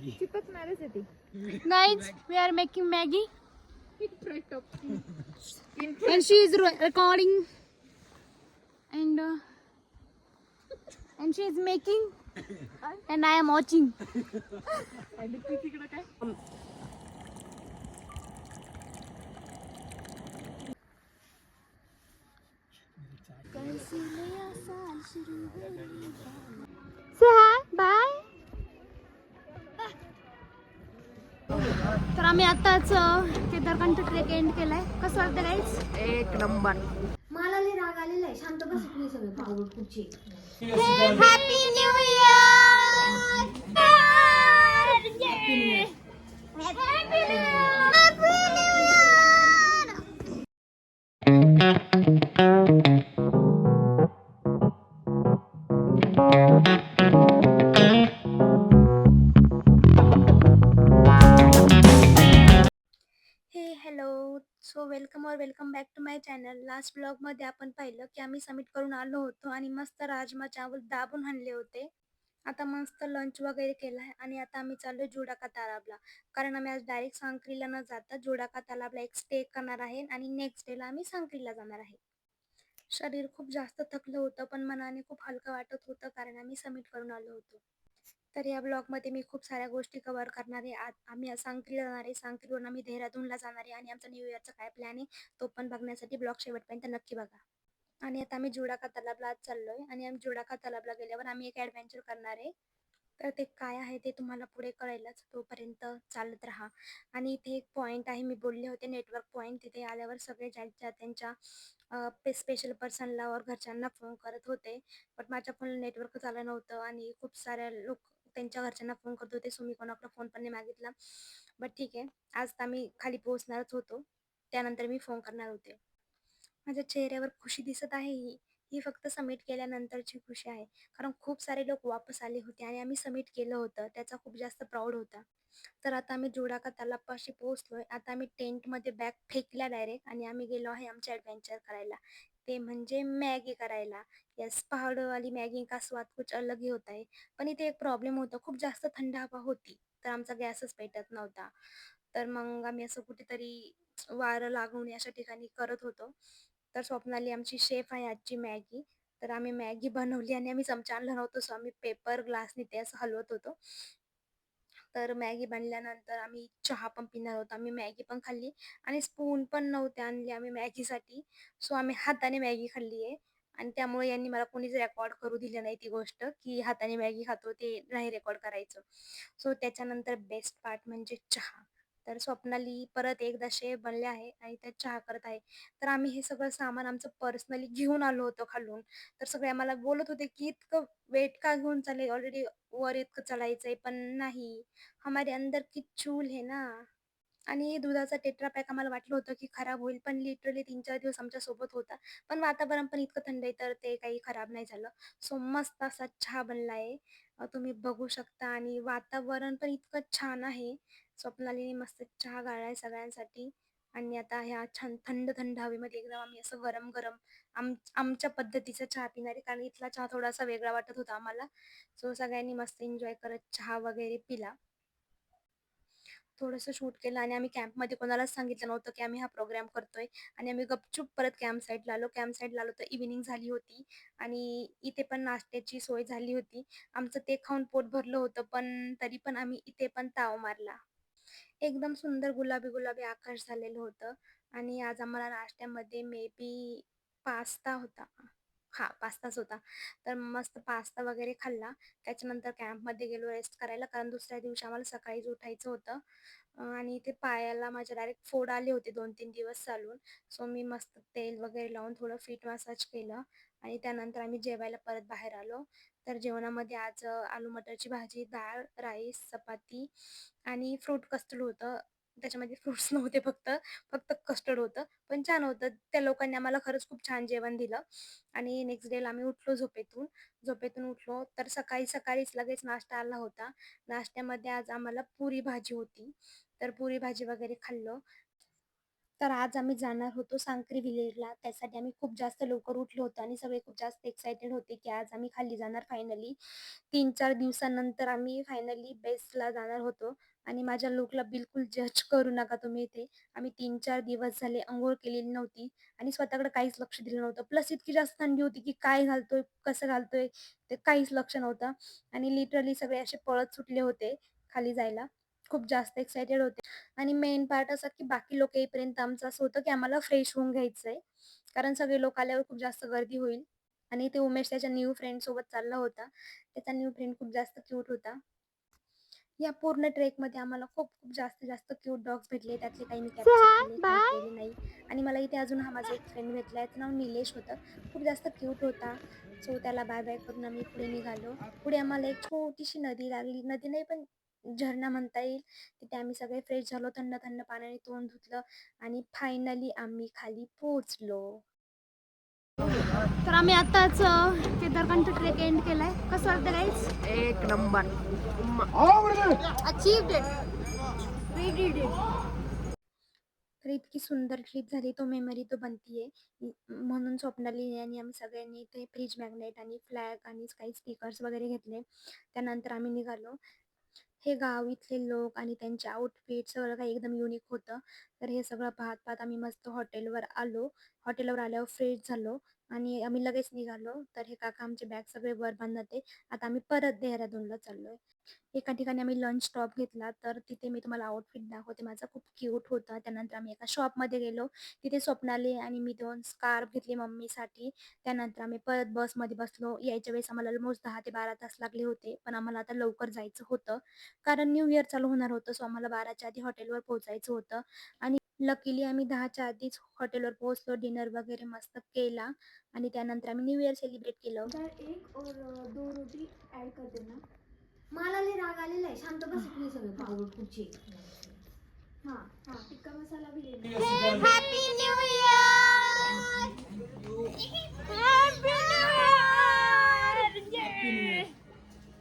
चिपकणारच आहे ती. Guys, we are making Maggie and she is recording and she is making and I am watching. आणि ती तिकडं काय Say hi, bye. तर आम्ही आताच केदारकांड ट्रेक एंड केलाय. कसं वाटतं गाईज? एक नंबर. मला लई राग आलेला आहे. शांत बस प्लीज सगळे पाऊल पुढचे. Happy new year. Hey hello, so welcome back to my channel. Last ब्लॉगमध्ये आपण पाहिलं की आम्ही समिट करून आलो होतो आणि मस्त राजमा चावल दाबून आणले होते. आता मस्त लंच वगैरे केला आहे आणि आता आम्ही चाललो जुडाका तालाबला, कारण आम्ही आज डायरेक्ट सांक्रीला न जाता जुडाका तालाबला एक स्टे करणार आहे आणि नेक्स्ट डेला आम्ही सांक्रीला जाणार आहे. शरीर खूप जास्त थकलं होतं पण मनाने खूप हलकं वाटत होतं, कारण आम्ही समिट करून आलो होतो. तर या ब्लॉगमध्ये मी खूप साऱ्या गोष्टी कव्हर करणार आहे. आज आम्ही सांक्रीला जाणार आहे, सांक्रीवरून आम्ही देहरादूनला जाणार आहे आणि आमचा न्यू इयरचा काय प्लॅन आहे तो पण बघण्यासाठी ब्लॉग शेवटपर्यंत नक्की बघा. आणि आता आम्ही जुडाका तलाबला आज चाललोय आणि आम्ही जुडाका तलाबला गेल्यावर आम्ही एक ॲडव्हेंचर करणार आहे. तर ते काय आहे ते तुम्हाला पुढे कळेलच, तोपर्यंत चालत राहा. आणि इथे एक पॉईंट आहे, मी बोलले होते नेटवर्क पॉईंट. तिथे आल्यावर सगळे ज्यांच्या त्यांच्या स्पेशल पर्सनला वर घरच्यांना फोन करत होते, बट माझ्या फोनला नेटवर्कच आलं नव्हतं आणि खूप साऱ्या लोक त्यांच्या घरच्यांना फोन करत होते, सो मी कोणाकडे फोन पण नाही मागितला. बट ठीक आहे, आज तर आम्ही खाली पोहोचणारच होतो, त्यानंतर मी फोन करणार होते. माझ्या चेहऱ्यावर खुशी दिसत आहे, ही ही फक्त सबमिट केल्यानंतरची खुशी आहे, कारण खूप सारे लोक वापस आले होते आणि आम्ही सबमिट केलं होतं, त्याचा खूप जास्त प्राऊड होता. तर आता आम्ही जुडाका तलावापाशी पोहोचलोय. आता आम्ही टेंटमध्ये बॅग फेकल्या डायरेक्ट आणि आम्ही गेलो आहे आमचे ॲडव्हेंचर करायला, ते म्हणजे मॅगी करायला. येस, पहाडवाली मॅगी का स्वाद कुछ अलग ही होता है. पण इथे एक प्रॉब्लेम होता, खूप जास्त थंड हवा होती, तर आमचा गॅसच पेटत नव्हता. तर मग आम्ही असं कुठेतरी वारं लागून अशा ठिकाणी करत होतो. तर स्वप्नाली आमची शेफ आहे आजची मॅगी. तर आम्ही मॅगी बनवली आणि आम्ही चमचा आणला नव्हतो, सो आम्ही पेपर ग्लासने ते असं हलवत होतो. तर मॅगी बनल्यानंतर आम्ही चहा पण पिणार होतो. आम्ही मॅगी पण खाल्ली आणि स्पून पण नव्हते आणले आम्ही मॅगीसाठी, सो आम्ही हाताने मॅगी खाल्ली आहे. आणि त्यामुळे यांनी मला कोणीच रेकॉर्ड करू दिलं नाही ती गोष्ट, की हाताने मॅगी खातो ते नाही रेकॉर्ड करायचं. सो त्याच्यानंतर बेस्ट पार्ट म्हणजे चहा. तर स्वप्नाली परत एकदा शेफ बनले आहे आणि त्यात चहा करत आहे. तर आम्ही हे सगळं सामान आमचं पर्सनली घेऊन आलो होतो खालून. तर सगळे आम्हाला बोलत होते की इतकं वेट का घेऊन चालले, ऑलरेडी वर इतकं चढायचंय, पण नाही, हमारे अंदर की चूल है ना. आणि दुधाचा टेट्रा पॅक आम्हाला वाटलं होतं की खराब होईल, पण लिटरली 3-4 दिवस आमच्यासोबत होता. पण वातावरण पण इतकं थंड आहे तर ते काही खराब नाही झालं. सो मस्त असा चहा बनला आहे, तुम्ही बघू शकता. आणि वातावरण पण इतकं छान आहे. स्वप्नालीने मस्त चहा गाळलाय सगळ्यांसाठी. आणि आता ह्या छान थंड थंड हवेमध्ये एकदम आम्ही असं गरम गरम आमच्या पद्धतीचा चहा पिणार आहे, कारण इथला चहा थोडासा वेगळा वाटत होता आम्हाला. सो सगळ्यांनी मस्त एन्जॉय करत चहा वगैरे पिला, थोडंसं शूट केलं आणि आम्ही कॅम्पमध्ये कोणालाच सांगितलं नव्हतं की आम्ही हा प्रोग्राम करतोय. आणि आम्ही गपचूप परत कॅम्प साईडला आलो. कॅम्प साईडला आलो तर इव्हिनिंग झाली होती आणि इथे पण नाश्त्याची सोय झाली होती. आमचं ते खाऊन पोट भरलं होतं, पण तरी पण आम्ही इथे पण ताव मारला. एकदम सुंदर गुलाबी गुलाबी आकाश झालेलं होतं. आणि आज आम्हाला नाश्त्यामध्ये मे बी पास्ता होता. हां, पास्ताच होता. तर मस्त पास्ता वगैरे खाल्ला. त्याच्यानंतर कॅम्पमध्ये गेलो रेस्ट करायला, कारण दुसऱ्या दिवशी आम्हाला सकाळीच उठायचं होतं. आणि ते पायाला माझ्या डायरेक्ट फोड आले होते 2-3 दिवस चालून. सो मी मस्त तेल वगैरे लावून थोडं फीट मसाज केलं आणि त्यानंतर आम्ही जेवायला परत बाहेर आलो. तर जेवणामध्ये आज आलू मटरची भाजी, डाळ, राईस, चपाती आणि फ्रूट कस्टर्ड होतं. त्याच्यामध्ये फ्रुट्स नव्हते, फक्त फक्त कस्टर्ड होतं, पण छान होतं. त्या लोकांनी आम्हाला खरंच खूप छान जेवण दिलं. आणि नेक्स्ट डेला आम्ही उठलो झोपेतून. झोपेतून उठलो तर सकाळीच लगेच नाश्ता आला होता. नाश्त्यामध्ये आज आम्हाला पुरी भाजी होती. तर पुरी भाजी वगैरे खाल्लं. तर आज आम्ही जाणार होतो सांक्री विलेजला. त्यासाठी आम्ही खूप जास्त लवकर उठलो होतो आणि सगळे खूप जास्त एक्सायटेड होते, की आज आम्ही खाली जाणार फायनली. 3-4 दिवसानंतर आम्ही फायनली बेसला जाणार होतो आणि माझ्या लूकला बिलकुल जज करू नका तुम्ही इथे. आम्ही 3-4 दिवस झाले अंघोळ केलेली नव्हती आणि स्वतःकडे काहीच लक्ष दिलं नव्हतं. प्लस इतकी जास्त थंडी होती, की काय घालतोय, कसं घालतोय ते काहीच लक्ष नव्हतं आणि लिटरली सगळे असे पळत सुटले होते खाली जायला. खूप जास्त एक्सायटेड होते आणि मेन पार्ट असा, की बाकी लोकं येईपर्यंत आमचं असं होतं, की आम्हाला फ्रेश होऊन घ्यायचंय. कारण सगळे लोक आल्यावर खूप जास्त गर्दी होईल आणि ते उमेश त्याच्या न्यू फ्रेंडसोबत चालला होता. त्याचा न्यू फ्रेंड खूप जास्त क्यूट होता. या पूर्ण ट्रेकमध्ये आम्हाला खूप जास्तीत जास्त क्यूट डॉग्स भेटले. त्यातले काही मी कॅप्चर केले, काही केले नाही आणि मला इथे अजून हा माझा एक फ्रेंड भेटला. याचं नाव निलेश होतं. खूप जास्त क्यूट होता. सो त्याला बाय-बाय करून आम्ही पुढे निघालो. पुढे आम्हाला एक छोटीशी नदी लागली. नदी नाही पण झरणा म्हणता येईल. तिथे आम्ही सगळे फ्रेश झालो. थंड-थंड पाण्याने तोंड धुतलं आणि फायनली आम्ही खाली पोहोचलो. तर आम्ही आताच केदारकांठ ट्रेक एंड केलाय. कसं वाटतं गाईज? एक number. Achieved it. We did it. तर इतकी सुंदर ट्रिप झाली. तो मेमरी तो बनतीये. म्हणून स्वप्नाली आणि आम्ही सगळ्यांनी ते फ्रीज मॅग्नेट आणि फ्लॅग आणि काही स्पीकर्स वगैरे घेतले. त्यानंतर आम्ही निघालो. हे गाव, इथले लोक आणि त्यांचे आउटफिट सगळं काही एकदम युनिक होतं. तर हे सगळं पाहत-पाहत आम्ही मस्त हॉटेलवर आलो. हॉटेलवर आल्यावर फ्रेश झालो आणि आम्ही लगेच निघालो. तर हे काका आमचे बॅग सगळे वर बांधत आहे. आता आम्ही परत देहरादूनला चाललोय. एका ठिकाणी आम्ही लंच स्टॉप घेतला. तर तिथे मी तुम्हाला आउटफिट दाखवते. माझा खूप क्यूट होता. त्यानंतर आम्ही एका शॉपमध्ये गेलो. तिथे स्वप्नाली आणि मी 2 स्कार्फ घेतले मम्मीसाठी. त्यानंतर आम्ही परत बसमध्ये बसलो. यायच्या वेळेस आम्हाला ऑलमोस्ट 10 ते 12 तास लागले होते. पण आम्हाला आता लवकर जायचं होतं. कारण न्यू इयर चालू होणार होतं. सो आम्हाला 12च्या आधी हॉटेलवर पोहोचायचं होतं आणि लकीली आम्ही 10च्या आधीच हॉटेलवर पोहोचलो. डिनर वगैरे मस्त केला आणि त्यानंतर आम्ही न्यू इयर सेलिब्रेट केलं. तर एक और 2 रोटी ऍड कर देना. मला लय राग आलेला आहे. शांत बस प्लीज सगळे पागल कुठचे. हा हा टिक्का मसाला भी लेना. Happy new year. Happy new year.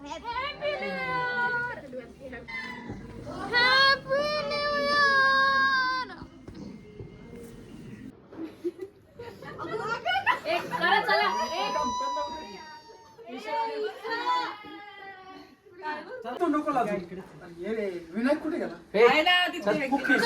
Happy new year. Happy new year. तू नको लाजू. ये रे, विनायक कुठे गेला? चल, खूप खेळ.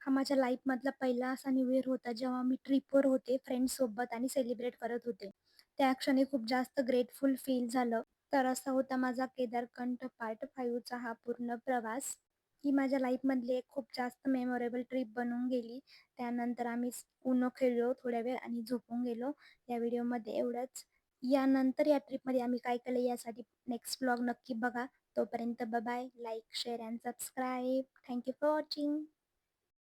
हा माझ्या लाईफमधला पहिला असा न्यू इयर होता जेव्हा मी ट्रिपवर होते फ्रेंड्ससोबत आणि सेलिब्रेट करत होते. त्या क्षणी खूप जास्त ग्रेटफुल फील झालं. तर असा होता माझा केदारकंठ पार्ट 5चा हा पूर्ण प्रवास. ही माझ्या लाईफमधली एक खूप जास्त मेमोरेबल ट्रिप बनून गेली. त्यानंतर आम्ही UNO खेळलो थोड्या वेळ आणि झोपून गेलो. या व्हिडिओमध्ये एवढंच. यानंतर या ट्रिपमध्ये आम्ही काय केलं यासाठी नेक्स्ट व्लॉग नक्की बघा. तोपर्यंत bye bye. Like, share and subscribe. Thank you for watching.